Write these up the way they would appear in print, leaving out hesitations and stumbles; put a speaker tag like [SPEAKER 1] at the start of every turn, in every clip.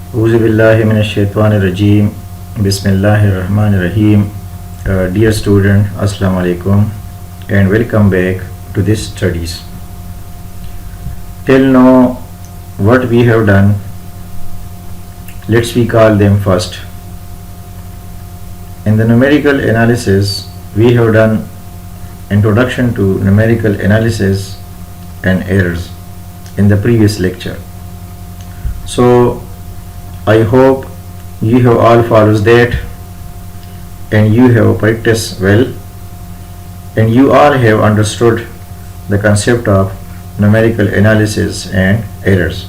[SPEAKER 1] Auzubillahiminash-shaytanir-rajeem. Bismillahir-rahmanir-rahim. Dear student, Assalamu alaikum and welcome back to this studies. Till now, what we have done, let's we call them first. In the numerical analysis, we have done introduction to numerical analysis and errors in the previous lecture. So I hope you have all followed that and you have practiced well and you all have understood the concept of numerical analysis and errors.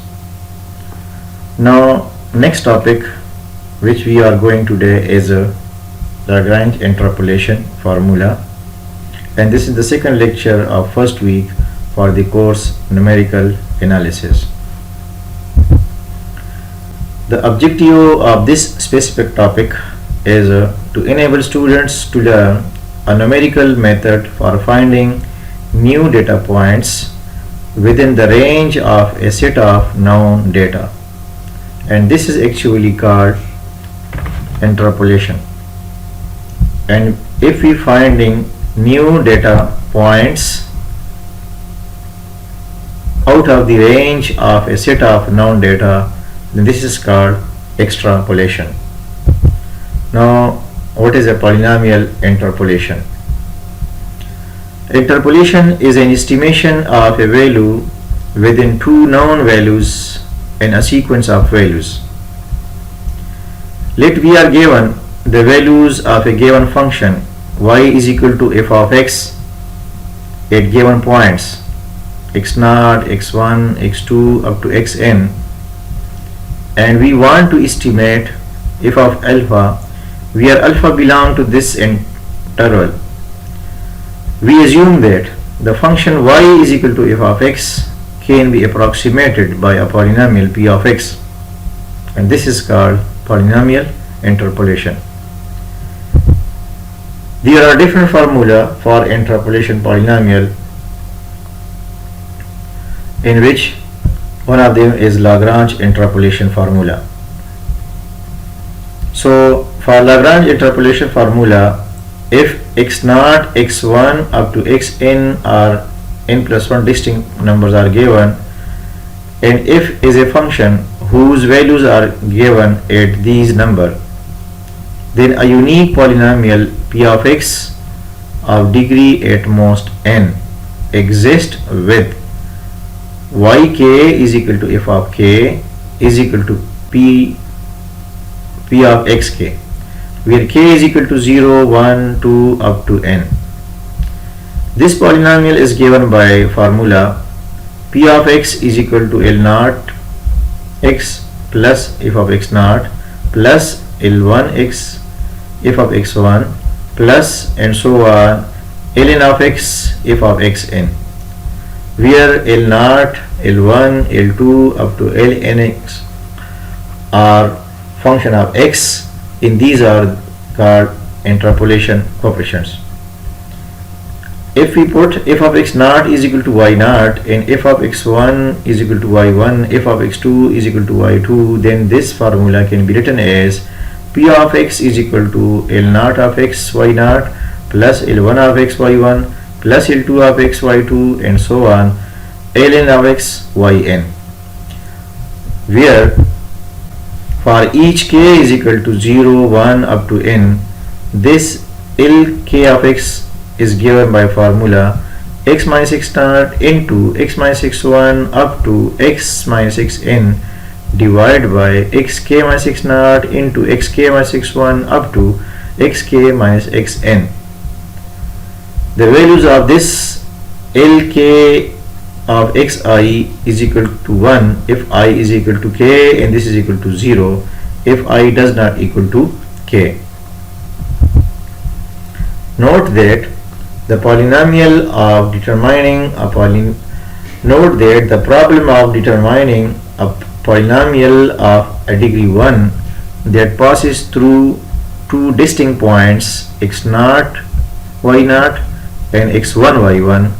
[SPEAKER 1] Now next topic which we are going today is Lagrange interpolation formula, and this is the second lecture of first week for the course numerical analysis. The objective of this specific topic is to enable students to learn a numerical method for finding new data points within the range of a set of known data, and this is actually called interpolation. And if we finding new data points out of the range of a set of known data, then this is called extrapolation. Now what is a polynomial interpolation? Interpolation is an estimation of a value within two known values in a sequence of values. Let we are given the values of a given function y is equal to f of x at given points x0, x1, x2 up to xn, and we want to estimate f of alpha where alpha belong to this interval. We assume that the function y is equal to f of x can be approximated by a polynomial p of x, and this is called polynomial interpolation. There are different formula for interpolation polynomial, in which one of them is Lagrange interpolation formula. So for Lagrange interpolation formula, if x0, x1 up to xn or n plus 1 distinct numbers are given, and f is a function whose values are given at these numbers, then a unique polynomial p of x of degree at most n exists with yk is equal to f of k is equal to p of xk, where k is equal to 0, 1, 2 up to n. This polynomial is given by formula p of x is equal to L0 x plus f of x0 plus L1 x f of x1 plus and so on ln of x f of xn, where L0, L1, L2 up to lnx are function of x, in these are called interpolation coefficients. If we put f of x0 is equal to y0 and f of x1 is equal to y1, f of x2 is equal to y2, then this formula can be written as p of x is equal to L0 of x y0 plus L1 of x y1 plus L2 of x y2 and so on ln of x yn, where for each k is equal to 0, 1 up to n, this Lk of x is given by formula x minus x0 into x minus x1 up to x minus xn divided by xk minus x0 into xk minus x1 up to xk minus xn. The values of this Lk of xi is equal to 1 if I is equal to k, and this is equal to 0 if I does not equal to k. Note that the problem of determining a polynomial of a degree 1 that passes through two distinct points x0, y0 and x1, y1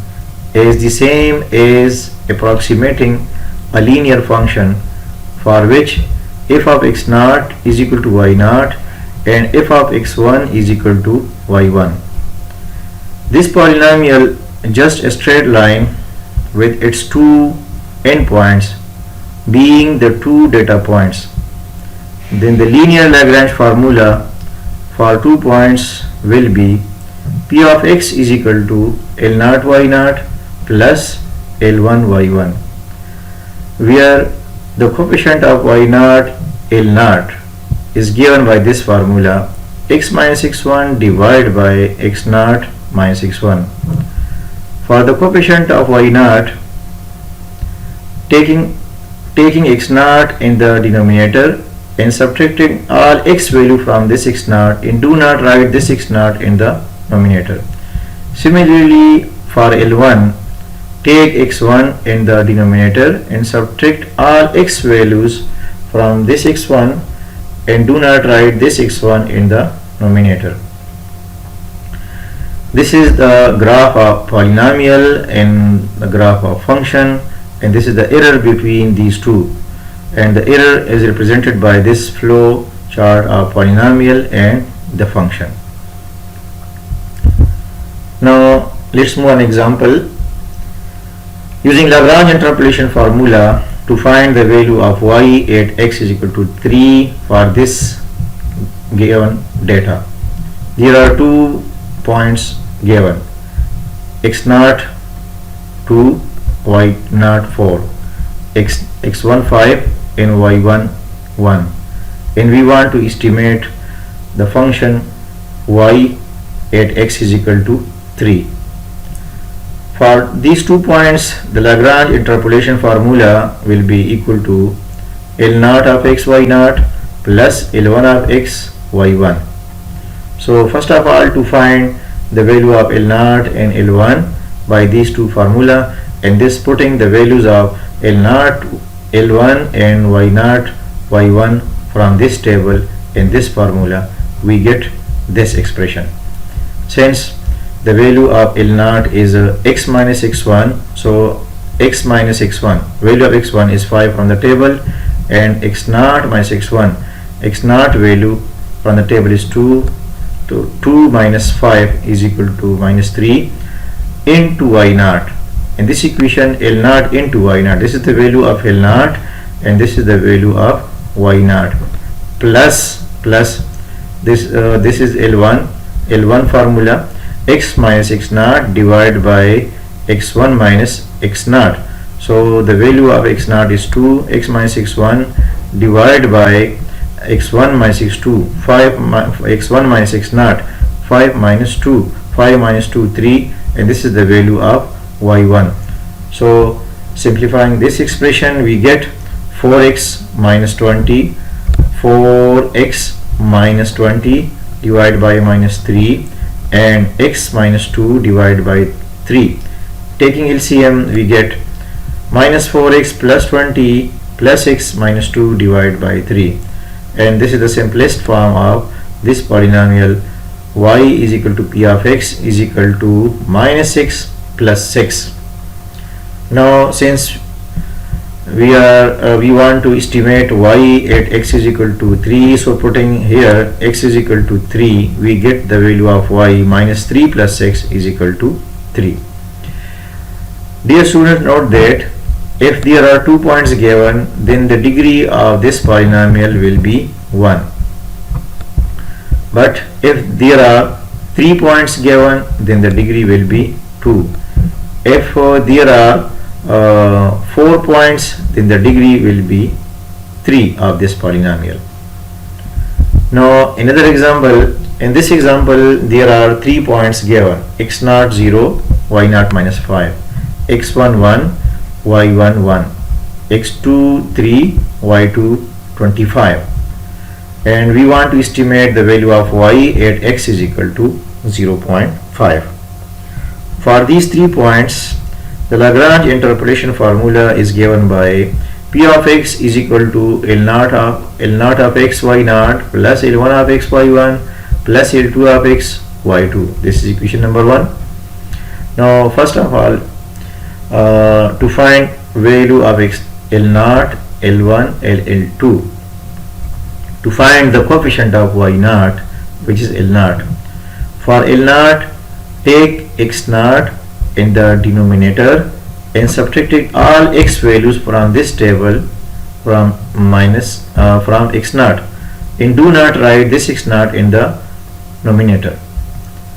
[SPEAKER 1] is the same as approximating a linear function for which f of x naught is equal to y naught and f of x1 is equal to y1. This polynomial just a straight line with its two endpoints being the two data points. Then the linear Lagrange formula for 2 points will be p of x is equal to L naught y naught plus L1 y1, where the coefficient of y naught L naught is given by this formula x minus x1 divided by x naught minus x1. For the coefficient of y naught, taking x naught in the denominator and subtracting all x value from this x naught, and do not write this x naught in the numerator. Similarly, for L1, take x1 in the denominator and subtract all x values from this x1 and do not write this x1 in the numerator. This is the graph of polynomial and the graph of function, and this is the error between these two, and the error is represented by this flow chart of polynomial and the function. Now let's move an example. Using Lagrange interpolation formula to find the value of y at x is equal to 3 for this given data. There are 2 points given, x naught 2, y naught 4, x1 5 and y1 1, and we want to estimate the function y at x is equal to 3. For these 2 points, the Lagrange interpolation formula will be equal to L naught of x y naught plus L1 of x y1. So first of all, to find the value of L naught and L1 by these two formula, and this putting the values of L naught L1 and y naught y1 from this table in this formula, we get this expression. Since the value of L naught is x minus x1, so x minus x1, value of x1 is 5 from the table, and x naught minus x1, x naught value from the table is 2, so 2 minus 5 is equal to minus 3 into y naught. In this equation, L naught into y naught, this is the value of L naught and this is the value of y naught, plus this is L1 formula, x minus x naught divided by x1 minus x naught. So the value of x naught is 2, x minus x1 divided by x1 minus x2, 5 x1 minus x naught, 5 minus 2, 5 minus 2 3, and this is the value of y1. So simplifying this expression, we get 4x minus 20, 4x minus 20 divided by minus 3, and x minus 2 divided by 3. Taking LCM, we get minus 4x plus 20 plus x minus 2 divided by 3, and this is the simplest form of this polynomial y is equal to p of x is equal to minus 6 plus 6. Now since we want to estimate y at x is equal to 3, so putting here x is equal to 3, we get the value of y minus 3 plus 6 is equal to 3. Dear students, note that if there are 2 points given, then the degree of this polynomial will be 1. But if there are 3 points given, then the degree will be 2. If there are 4 points, then the degree will be 3 of this polynomial. Now another example, in this example there are 3 points given, x naught 0, y naught minus 5, x1 1, y1 1, x2 3, y2 25, and we want to estimate the value of y at x is equal to 0.5. For these 3 points, the Lagrange interpolation formula is given by p of x is equal to L naught of x y naught plus L1 of x y1 plus L2 of x y2. This is equation number 1. Now first of all, to find value of x L naught, L1, L2, to find the coefficient of y naught, which is L naught. For L naught, take x naught in the denominator and subtracting all x values from this table from x naught, and do not write this x naught in the numerator.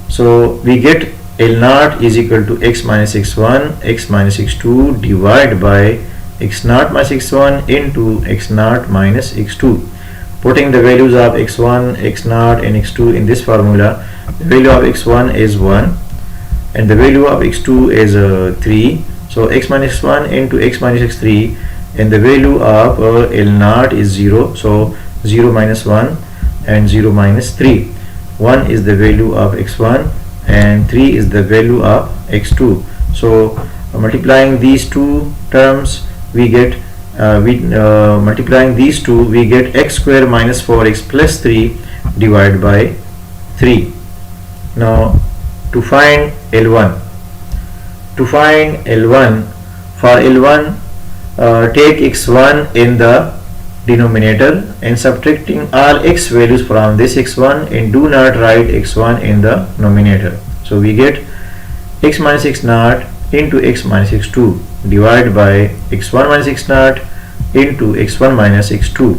[SPEAKER 1] So we get L naught is equal to x minus x1 x minus x2 divided by x naught minus x1 into x naught minus x2. Putting the values of x1, x naught and x2 in this formula, the value of x1 is 1 and the value of x2 is 3. So x minus 1 into x minus x3, and the value of L naught is 0. So 0 minus 1 and 0 minus 3. 1 is the value of x1 and 3 is the value of x2. So multiplying these two terms, we get multiplying these two, we get x square minus 4x plus 3 divided by 3. Now to find L1, for L1, take x1 in the denominator and subtracting all x values from this x1, and do not write x1 in the numerator. So we get x minus x naught into x minus x2 divided by x1 minus x naught into x1 minus x2.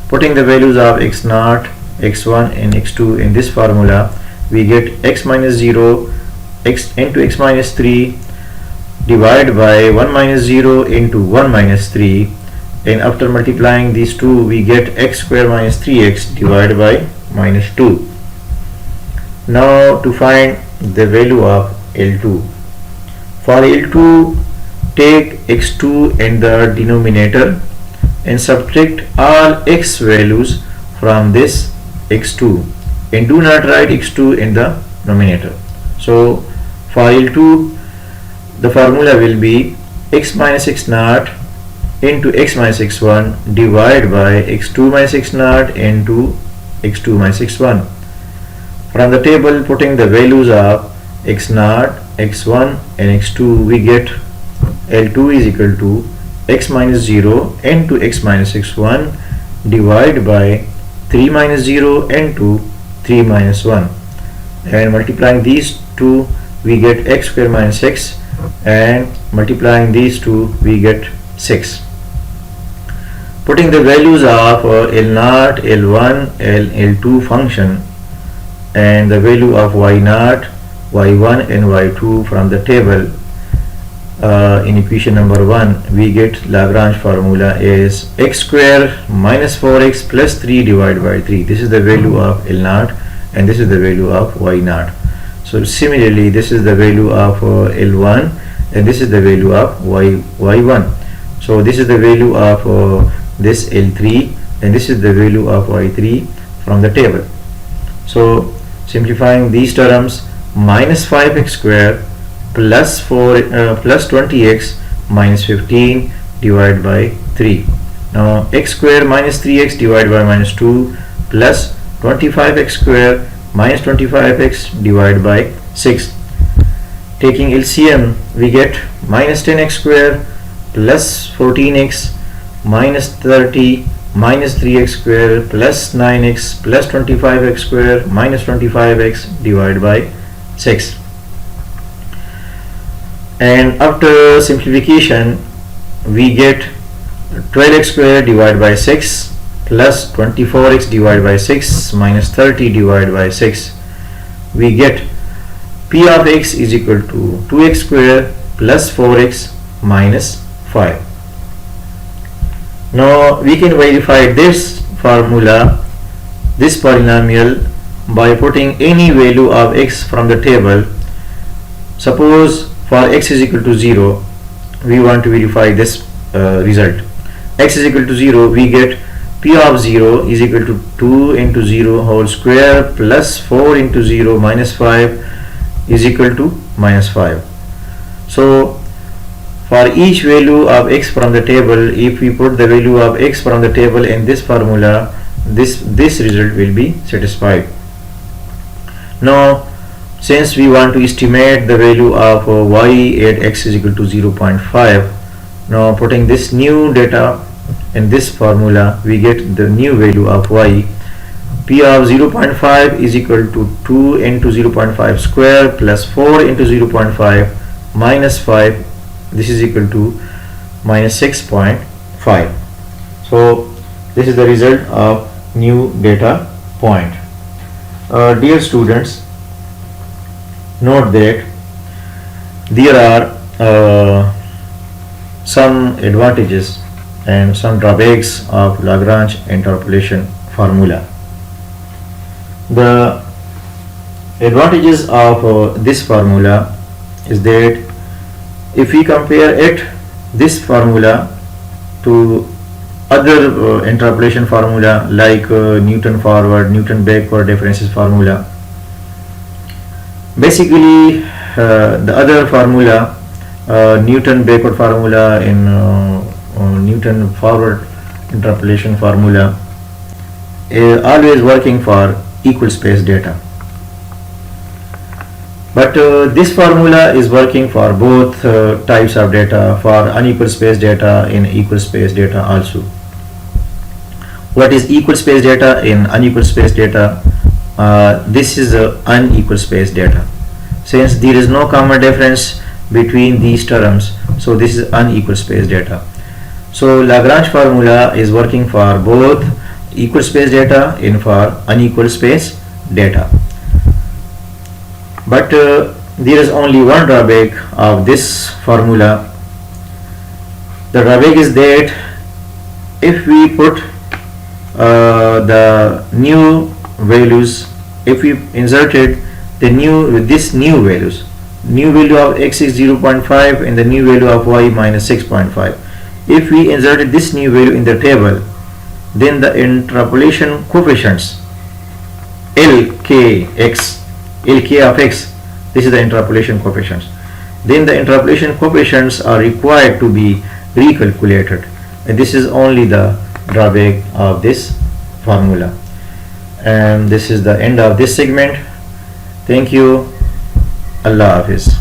[SPEAKER 1] Putting the values of x naught, x1 and x2 in this formula, we get x minus 0 x into x minus 3 divided by 1 minus 0 into 1 minus 3, and after multiplying these two, we get x square minus 3x divided by minus 2. Now to find the value of L2. For L2, take x2 in the denominator and subtract all x values from this x2, and do not write x2 in the numerator. So for L2, the formula will be x minus x naught into x minus x1 divided by x2 minus x naught into x2 minus x1. From the table, putting the values of x naught, x1 and x2, we get L2 is equal to x minus 0 into x minus x1 divided by 3 minus 0 into 3 minus 1, and multiplying these two, we get x square minus x, and multiplying these two, we get 6. Putting the values of L0, L1, L2 function and the value of y0, y1 and y2 from the table in equation number 1, we get Lagrange formula is x square minus 4x plus 3 divided by 3. This is the value of L0 and this is the value of y0. So similarly, this is the value of L1 and this is the value of y1. So this is the value of this L3 and this is the value of y3 from the table. So simplifying these terms, minus 5x square plus 20x minus 15 divided by 3. Now x square minus 3x divided by minus 2 plus 25x square minus 25x divided by 6. Taking LCM, we get minus 10x square plus 14x minus 30 minus 3x square plus 9x plus 25x square minus 25x divided by 6. And after simplification, we get 12x square divided by 6 plus 24x divided by 6 minus 30 divided by 6. We get P of x is equal to 2x square plus 4x minus 5. Now we can verify this formula, this polynomial, by putting any value of x from the table. Suppose for x is equal to 0, we want to verify this result. X is equal to 0, we get P of 0 is equal to 2 into 0 whole square plus 4 into 0 minus 5 is equal to minus 5. So for each value of x from the table, if we put the value of x from the table in this formula, this result will be satisfied. Now since we want to estimate the value of y at x is equal to 0.5, now putting this new data in this formula, we get the new value of y. P of 0.5 is equal to 2 into 0.5 square plus 4 into 0.5 minus 5. This is equal to minus 6.5. So this is the result of new data point. Dear students, note that there are some advantages and some drawbacks of Lagrange interpolation formula. The advantages of this formula is that if we compare this formula to other interpolation formula like Newton forward, Newton backward differences formula, basically the other formula, Newton backward formula in Newton forward interpolation formula, is always working for equal space data, but this formula is working for both types of data, for unequal space data in equal space data also. What is equal space data in unequal space data? This is unequal space data. Since there is no common difference between these terms, so this is unequal space data. So Lagrange formula is working for both equal space data and for unequal space data. But there is only one drawback of this formula. The drawback is that if we put the new values, if we inserted the new values, new value of x is 0.5 and the new value of y minus 6.5, if we inserted this new value in the table, then the interpolation coefficients LK of x, this is the interpolation coefficients, then the interpolation coefficients are required to be recalculated, and this is only the drawback of this formula. And this is the end of this segment. Thank you. Allah Hafiz.